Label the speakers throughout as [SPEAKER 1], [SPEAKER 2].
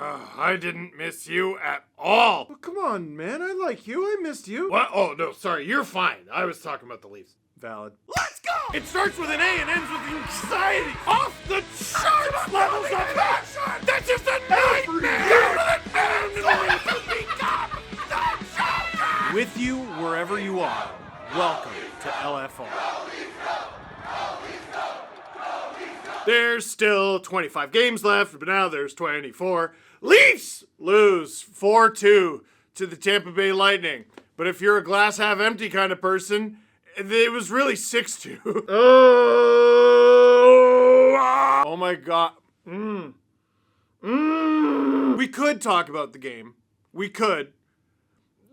[SPEAKER 1] I didn't miss you at all.
[SPEAKER 2] Oh, come on, man. I like you. I missed you.
[SPEAKER 1] What? Oh, no, sorry. You're fine. I was talking about the Leafs.
[SPEAKER 2] Valid.
[SPEAKER 1] Let's go! It starts with an A and ends with anxiety. Off the charts levels of passion. That's just a nightmare.
[SPEAKER 2] With you wherever you are. Welcome to LFR.
[SPEAKER 1] There's still 25 games left, but now there's 24. Leafs lose 4-2 to the Tampa Bay Lightning. But if you're a glass half empty kind of person, it was really 6-2. Oh my God. We could talk about the game. We could.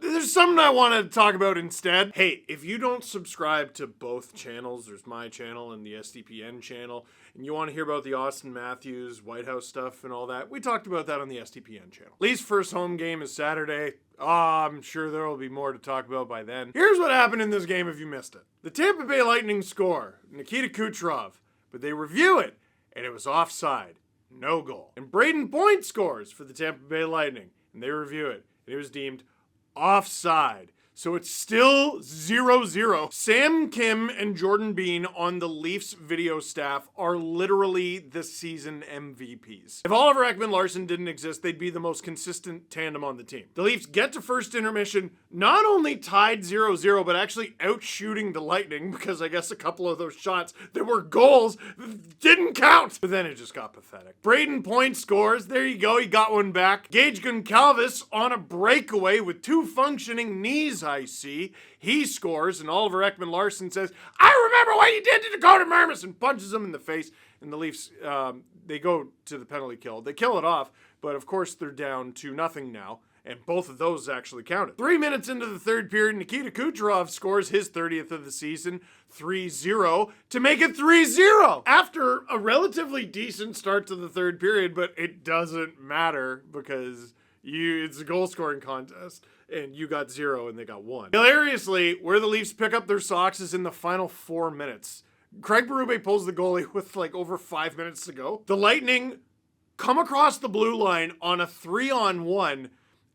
[SPEAKER 1] There's something I wanted to talk about instead. Hey, if you don't subscribe to both channels, there's my channel and the SDPN channel, and you want to hear about the Austin Matthews White House stuff and all that, we talked about that on the SDPN channel. Leafs' first home game is Saturday. I'm sure there will be more to talk about by then. Here's what happened in this game if you missed it. The Tampa Bay Lightning score, Nikita Kucherov, but they review it, and it was offside. No goal. And Braden Point scores for the Tampa Bay Lightning, and they review it, and it was deemed offside. So it's still 0-0. Sam Kim and Jordan Bean on the Leafs video staff are literally the season MVPs. If Oliver Ekman-Larsson didn't exist, they'd be the most consistent tandem on the team. The Leafs get to first intermission, not only tied 0-0, but actually outshooting the Lightning, because I guess a couple of those shots that were goals didn't count. But then it just got pathetic. Braden Point scores. There you go. He got one back. Gage Goncalves on a breakaway with two functioning knees, I see. He scores, and Oliver Ekman-Larsson says, "I remember what you did to Dakota Mermis," and punches him in the face. And the Leafs, they go to the penalty kill. They kill it off, but of course they're down 2-0 now. And both of those actually counted. 3 minutes into the third period, Nikita Kucherov scores his 30th of the season, 3-0, to make it 3-0. After a relatively decent start to the third period, but it doesn't matter because it's a goal scoring contest. And you got 0 and they got 1. Hilariously, where the Leafs pick up their socks is in the final 4 minutes. Craig Berube pulls the goalie with like over 5 minutes to go. The Lightning come across the blue line on a 3-on-1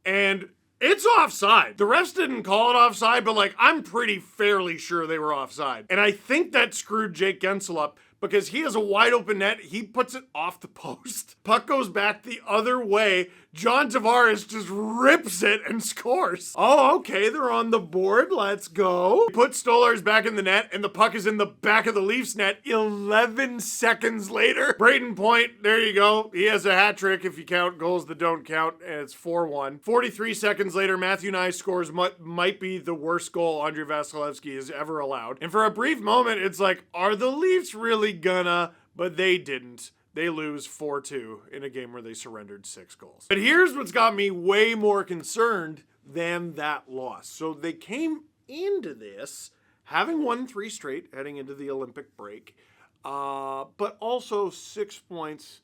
[SPEAKER 1] and it's offside. The refs didn't call it offside, but like I'm pretty fairly sure they were offside. And I think that screwed Jake Gensel up because he has a wide open net. He puts it off the post. Puck goes back the other way. John Tavares just rips it and scores. Oh, okay, they're on the board. Let's go. He puts Stolarz back in the net, and the puck is in the back of the Leafs net 11 seconds later. Braden Point, there you go. He has a hat trick if you count goals that don't count, and it's 4-1. 43 seconds later, Matthew Nye scores what might be the worst goal Andrei Vasilevsky has ever allowed. And for a brief moment, it's like, are the Leafs really gonna? But they didn't. They lose 4-2 in a game where they surrendered 6 goals. But here's what's got me way more concerned than that loss. So they came into this having won 3 straight heading into the Olympic break, but also 6 points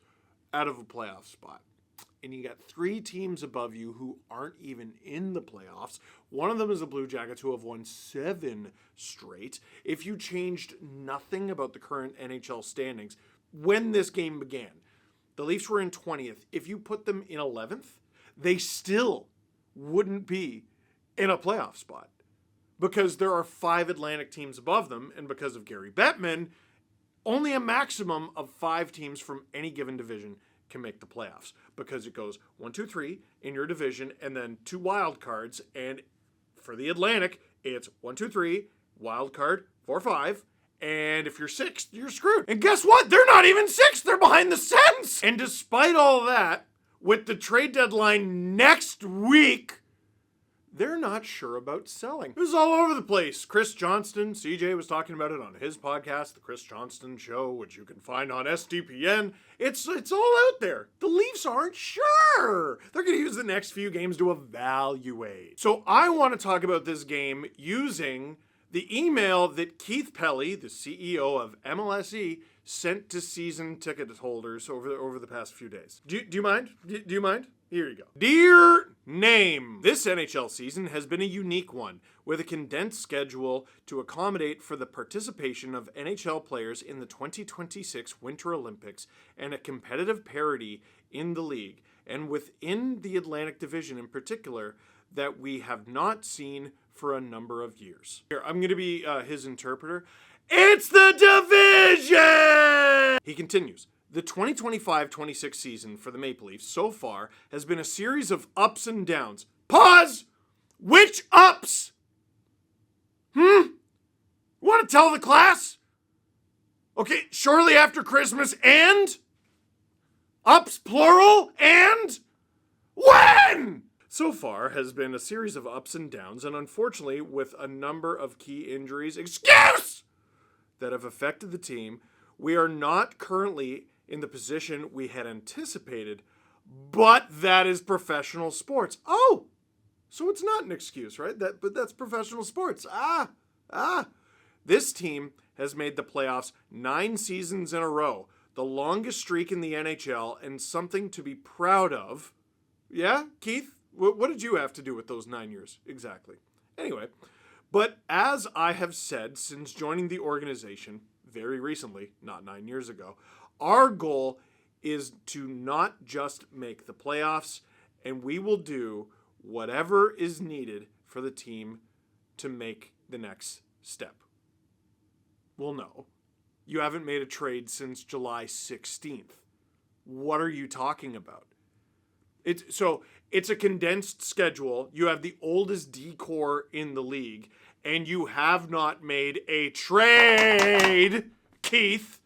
[SPEAKER 1] out of a playoff spot. And you got 3 teams above you who aren't even in the playoffs. One of them is the Blue Jackets, who have won 7 straight. If you changed nothing about the current NHL standings, when this game began, the Leafs were in 20th. If you put them in 11th, they still wouldn't be in a playoff spot because there are 5 Atlantic teams above them, and because of Gary Bettman, only a maximum of 5 teams from any given division can make the playoffs because it goes 1, 2, 3 in your division and then 2 wild cards, and for the Atlantic, it's 1, 2, 3, wild card, 4, 5, and if you're 6th, you're screwed. And guess what? They're not even 6th. They're behind the Sens. And despite all that, with the trade deadline next week, they're not sure about selling. It was all over the place. Chris Johnston, CJ was talking about it on his podcast, The Chris Johnston Show, which you can find on SDPN. It's all out there. The Leafs aren't sure. They're going to use the next few games to evaluate. So I want to talk about this game using the email that Keith Pelley, the CEO of MLSE, sent to season ticket holders over the past few days. Do you mind? Do you mind? Here you go. Dear Name, this NHL season has been a unique one, with a condensed schedule to accommodate for the participation of NHL players in the 2026 Winter Olympics and a competitive parity in the league. and within the Atlantic Division in particular, that we have not seen for a number of years. Here, I'm going to be his interpreter. It's the division! He continues. The 2025-26 season for the Maple Leafs so far has been a series of ups and downs. Pause! Which ups? Want to tell the class? Okay, shortly after Christmas and? Ups plural and? When? So far has been a series of ups and downs, and unfortunately with a number of key injuries, that have affected the team. We are not currently in the position we had anticipated, but that is professional sports. Oh, so it's not an excuse, right? But that's professional sports. This team has made the playoffs 9 seasons in a row, the longest streak in the NHL, and something to be proud of. Yeah, Keith? What did you have to do with those 9 years? Exactly. Anyway, but as I have said since joining the organization very recently, not 9 years ago, our goal is to not just make the playoffs, and we will do whatever is needed for the team to make the next step. Well, no. You haven't made a trade since July 16th. What are you talking about? It's a condensed schedule. You have the oldest D-core in the league, and you have not made a trade, Keith.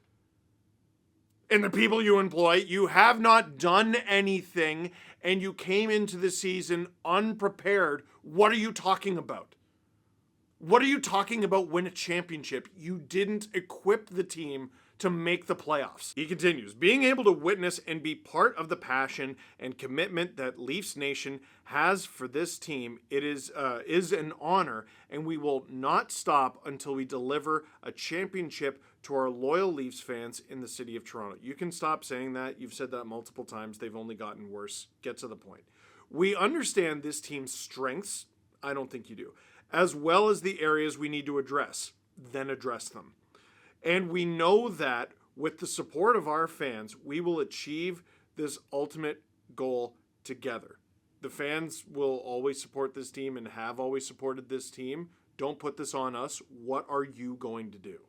[SPEAKER 1] And the people you employ, you have not done anything, and you came into the season unprepared. What are you talking about? What are you talking about win a championship? You didn't equip the team to make the playoffs. He continues, being able to witness and be part of the passion and commitment that Leafs Nation has for this team, it is an honor, and we will not stop until we deliver a championship to our loyal Leafs fans in the city of Toronto. You can stop saying that. You've said that multiple times. They've only gotten worse. Get to the point. We understand this team's strengths. I don't think you do. As well as the areas we need to address. Then address them. And we know that with the support of our fans, we will achieve this ultimate goal together. The fans will always support this team and have always supported this team. Don't put this on us. What are you going to do?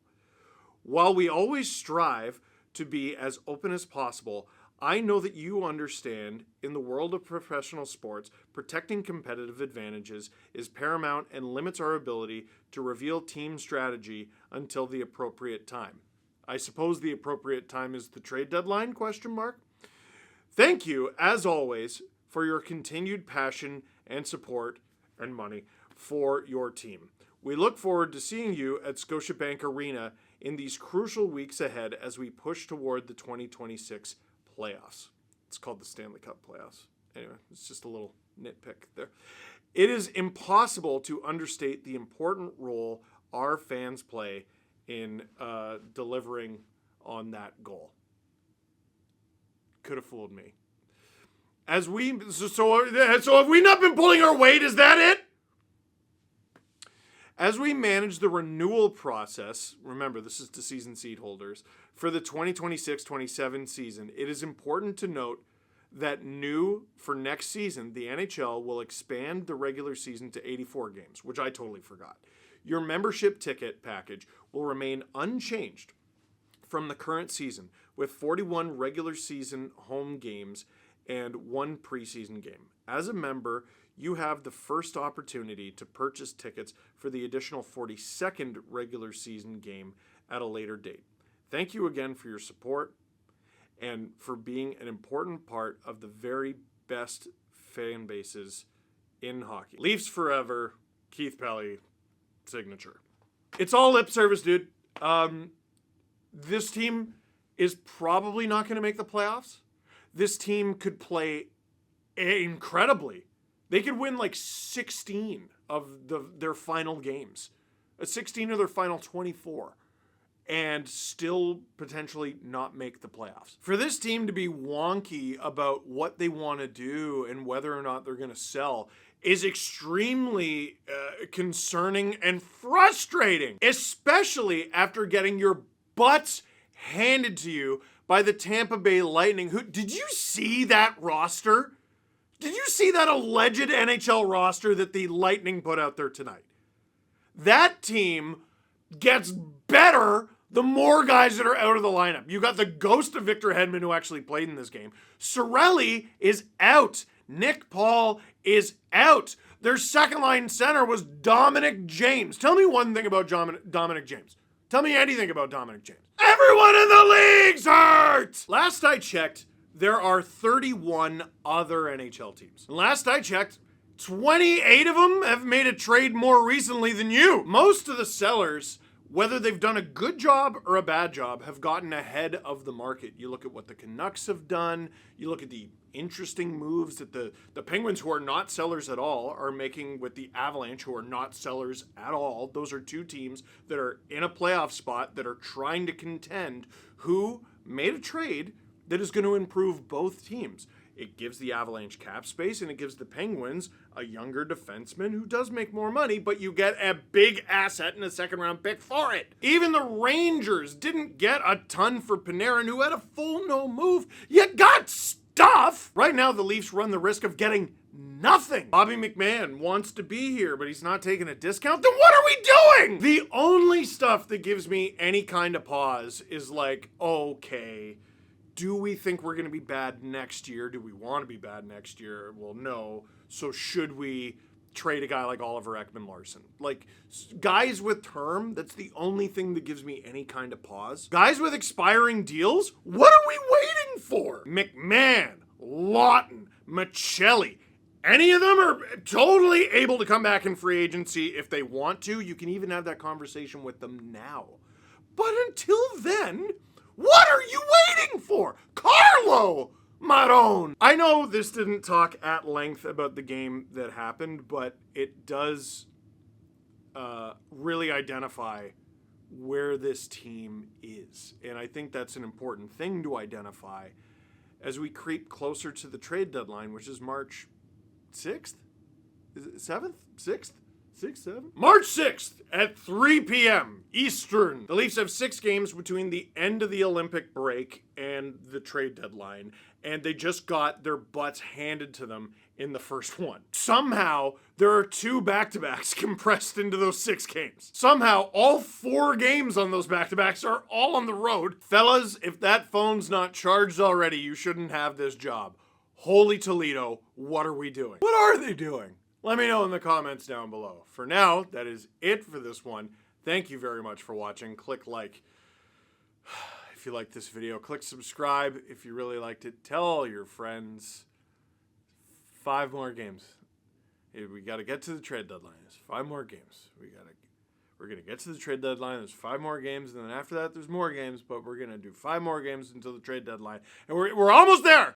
[SPEAKER 1] While we always strive to be as open as possible, I know that you understand in the world of professional sports, protecting competitive advantages is paramount and limits our ability to reveal team strategy until the appropriate time. I suppose the appropriate time is the trade deadline, ? Thank you, as always, for your continued passion and support and money for your team. We look forward to seeing you at Scotiabank Arena in these crucial weeks ahead as we push toward the 2026 playoffs. It's called the Stanley Cup playoffs. Anyway, it's just a little nitpick there. It is impossible to understate the important role our fans play in delivering on that goal. Could have fooled me. So have we not been pulling our weight? Is that it? As we manage the renewal process, remember this is to season seat holders, for the 2026-27 season, it is important to note that for next season, the NHL will expand the regular season to 84 games, which I totally forgot. Your membership ticket package will remain unchanged from the current season, with 41 regular season home games and 1 preseason game. As a member, you have the first opportunity to purchase tickets for the additional 42nd regular season game at a later date. Thank you again for your support and for being an important part of the very best fan bases in hockey. Leafs forever, Keith Pelley, signature. It's all lip service, dude. This team is probably not going to make the playoffs. This team could play incredibly. They could win like 16 of their final games, 16 of their final 24, and still potentially not make the playoffs. For this team to be wonky about what they want to do and whether or not they're going to sell is extremely concerning and frustrating, especially after getting your butts handed to you by the Tampa Bay Lightning. Did you see that roster? Did you see that alleged NHL roster that the Lightning put out there tonight? That team gets better the more guys that are out of the lineup. You got the ghost of Victor Hedman, who actually played in this game. Cirelli is out. Nick Paul is out. Their second line center was Dominic James. Tell me one thing about Dominic James. Tell me anything about Dominic James. Everyone in the league's hurt! Last I checked, there are 31 other NHL teams. And last I checked, 28 of them have made a trade more recently than you. Most of the sellers, whether they've done a good job or a bad job, have gotten ahead of the market. You look at what the Canucks have done. You look at the interesting moves that the Penguins, who are not sellers at all, are making with the Avalanche, who are not sellers at all. Those are two teams that are in a playoff spot that are trying to contend, who made a trade that is going to improve both teams. It gives the Avalanche cap space, and it gives the Penguins a younger defenseman who does make more money, but you get a big asset and a second-round pick for it. Even the Rangers didn't get a ton for Panarin, who had a full no move. You got stuff! Right now, the Leafs run the risk of getting nothing. Bobby McMahon wants to be here, but he's not taking a discount. Then what are we doing? The only stuff that gives me any kind of pause is like, okay, do we think we're going to be bad next year? Do we want to be bad next year? Well, no. So should we trade a guy like Oliver Ekman-Larsson? Like, guys with term, that's the only thing that gives me any kind of pause. Guys with expiring deals, what are we waiting for? McMahon, Lawton, Michelli, any of them are totally able to come back in free agency if they want to. You can even have that conversation with them now. But until then, what are you waiting for? Carlo Maron! I know this didn't talk at length about the game that happened, but it does really identify where this team is. And I think that's an important thing to identify as we creep closer to the trade deadline, which is March 6th? Is it 7th? 6th? 6th, 7th? March 6th at 3 p.m. Eastern. The Leafs have 6 games between the end of the Olympic break and the trade deadline, and they just got their butts handed to them in the first one. Somehow, there are 2 back-to-backs compressed into those 6 games. Somehow, all 4 games on those back-to-backs are all on the road. Fellas, if that phone's not charged already, you shouldn't have this job. Holy Toledo, what are we doing? What are they doing? Let me know in the comments down below. For now, that is it for this one. Thank you very much for watching. Click like if you liked this video. Click subscribe if you really liked it. Tell all your friends. 5 more games. We got to get to the trade deadline. There's 5 more games. We're going to get to the trade deadline. There's 5 more games. And then after that, there's more games. But we're going to do 5 more games until the trade deadline. And we're almost there.